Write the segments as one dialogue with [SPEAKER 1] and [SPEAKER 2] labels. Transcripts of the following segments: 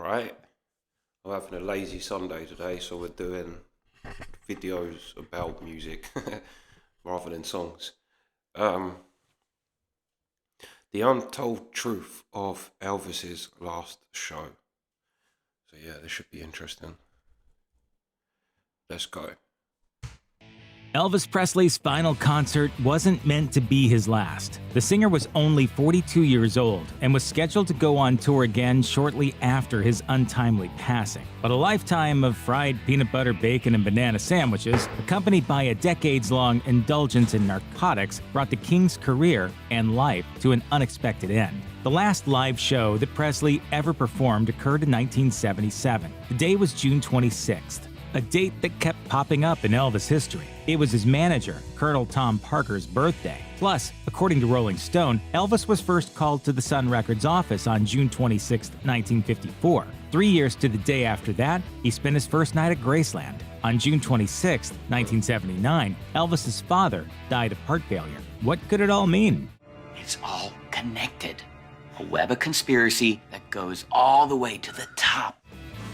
[SPEAKER 1] Alright, I'm having a lazy Sunday today, so we're doing videos about music rather than songs. The untold truth of Elvis's last show. So yeah, this should be interesting. Let's go.
[SPEAKER 2] Elvis Presley's final concert wasn't meant to be his last. The singer was only 42 years old and was scheduled to go on tour again shortly after his untimely passing. But a lifetime of fried peanut butter, bacon, and banana sandwiches, accompanied by a decades-long indulgence in narcotics, brought the King's career and life to an unexpected end. The last live show that Presley ever performed occurred in 1977. The day was June 26th. A date that kept popping up in Elvis history. It was his manager, Colonel Tom Parker's birthday. Plus, according to Rolling Stone, Elvis was first called to the Sun Records office on June 26, 1954. 3 years to the day after that, he spent his first night at Graceland. On June 26, 1979, Elvis's father died of heart failure. What could it all mean?
[SPEAKER 3] It's all connected. A web of conspiracy that goes all the way to the top.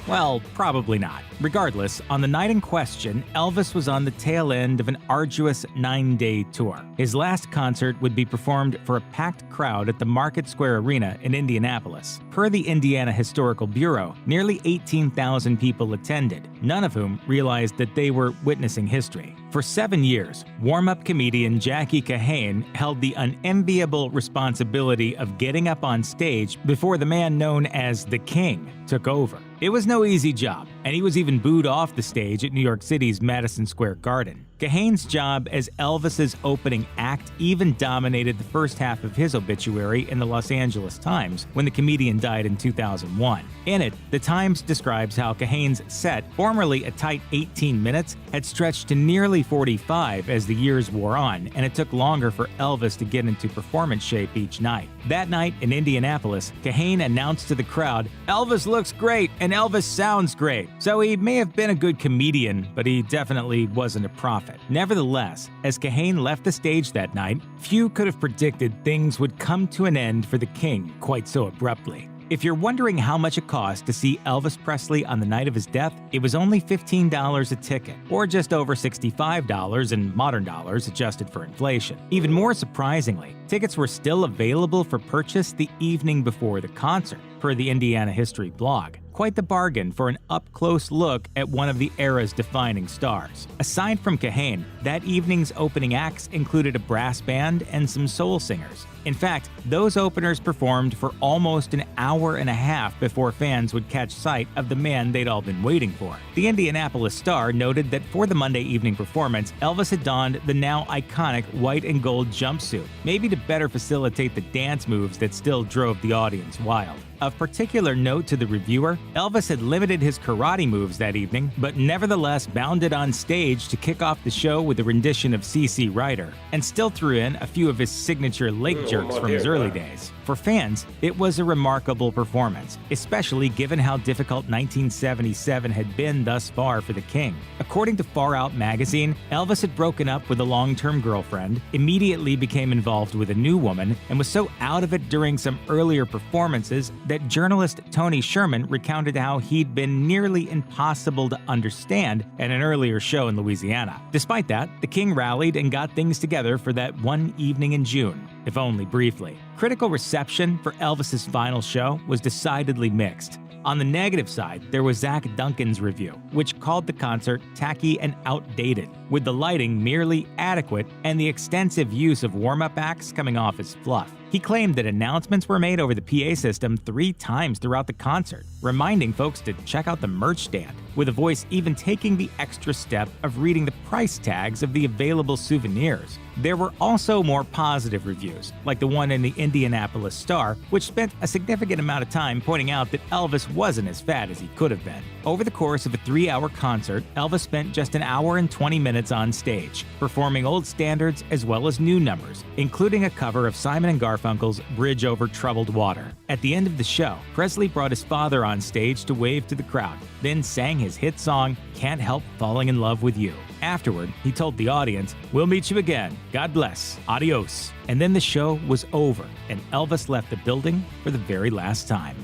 [SPEAKER 2] Well, probably not. Regardless, on the night in question, Elvis was on the tail end of an arduous 9-day tour. His last concert would be performed for a packed crowd at the Market Square Arena in Indianapolis. Per the Indiana Historical Bureau, nearly 18,000 people attended, none of whom realized that they were witnessing history. For 7 years, warm-up comedian Jackie Kahane held the unenviable responsibility of getting up on stage before the man known as the King took over. It was no easy job, and he was even booed off the stage at New York City's Madison Square Garden. Kahane's job as Elvis's opening act even dominated the first half of his obituary in the Los Angeles Times when the comedian died in 2001. In it, the Times describes how Kahane's set, formerly a tight 18 minutes, had stretched to nearly 45 as the years wore on, and it took longer for Elvis to get into performance shape each night. That night in Indianapolis, Kahane announced to the crowd, "Elvis looks great and Elvis sounds great." So he may have been a good comedian, but he definitely wasn't a prophet. Nevertheless, as Kahane left the stage that night, few could have predicted things would come to an end for the King quite so abruptly. If you're wondering how much it cost to see Elvis Presley on the night of his death, it was only $15 a ticket, or just over $65 in modern dollars adjusted for inflation. Even more surprisingly, tickets were still available for purchase the evening before the concert, per the Indiana History blog. Quite the bargain for an up-close look at one of the era's defining stars. Aside from Kahane, that evening's opening acts included a brass band and some soul singers. In fact, those openers performed for almost an hour and a half before fans would catch sight of the man they'd all been waiting for. The Indianapolis Star noted that for the Monday evening performance, Elvis had donned the now iconic white and gold jumpsuit, maybe to better facilitate the dance moves that still drove the audience wild. Of particular note to the reviewer, Elvis had limited his karate moves that evening, but nevertheless bounded on stage to kick off the show with a rendition of C.C. Rider, and still threw in a few of his signature leg jerks from his early days. For fans, it was a remarkable performance, especially given how difficult 1977 had been thus far for the King. According to Far Out magazine, Elvis had broken up with a long-term girlfriend, immediately became involved with a new woman, and was so out of it during some earlier performances that journalist Tony Sherman recounted how he'd been nearly impossible to understand at an earlier show in Louisiana. Despite that, the King rallied and got things together for that one evening in June, if only briefly. Critical reception for Elvis's final show was decidedly mixed. On the negative side, there was Zach Duncan's review, which called the concert tacky and outdated, with the lighting merely adequate and the extensive use of warm-up acts coming off as fluff. He claimed that announcements were made over the PA system 3 times throughout the concert, reminding folks to check out the merch stand, with a voice even taking the extra step of reading the price tags of the available souvenirs. There were also more positive reviews, like the one in the Indianapolis Star, which spent a significant amount of time pointing out that Elvis wasn't as fat as he could have been. Over the course of a 3-hour concert, Elvis spent just an hour and 20 minutes on stage, performing old standards as well as new numbers, including a cover of Simon & Garfunkel's Bridge Over Troubled Water. At the end of the show, Presley brought his father on stage to wave to the crowd, then sang his hit song, Can't Help Falling in Love with You. Afterward, he told the audience, "We'll meet you again. God bless. Adios." And then the show was over, and Elvis left the building for the very last time.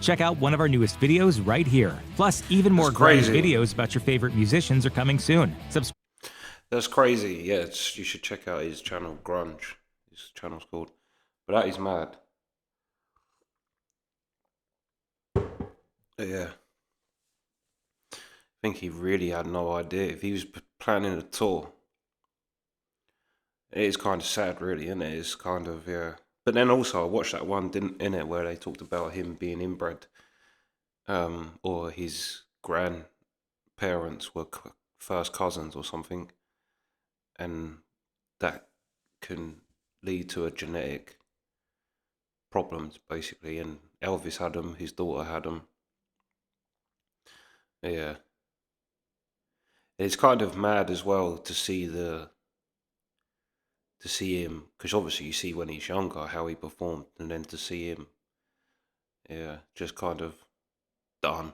[SPEAKER 2] Check out one of our newest videos right here. Plus, even more grunge
[SPEAKER 1] crazy.
[SPEAKER 2] videos about your favorite musicians are coming soon.
[SPEAKER 1] That's crazy. Yeah, you should check out his channel, Grunge. His channel's called. But that is mad. But yeah. I think he really had no idea. If he was planning a tour, it is kind of sad, really, isn't it? It's kind of, yeah. But then also, I watched that one, didn't in it, where they talked about him being inbred, or his grandparents were first cousins or something, and that can lead to a genetic problems, basically. And Elvis had them, his daughter had them. Yeah, it's kind of mad as well to see him, because obviously you see when he's younger how he performed, and then to see him, yeah, just kind of done.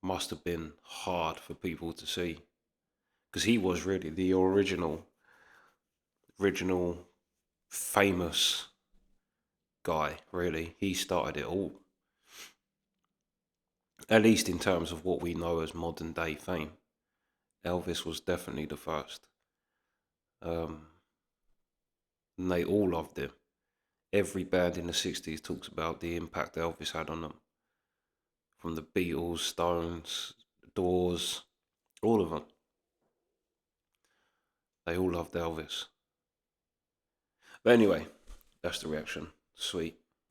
[SPEAKER 1] Must have been hard for people to see, because he was really the original famous guy. Really, he started it all, at least in terms of what we know as modern day fame. Elvis was definitely the first, and they all loved him. Every band in the 60s talks about the impact Elvis had on them. From the Beatles, Stones, Doors, all of them. They all loved Elvis. But anyway, that's the reaction. Sweet.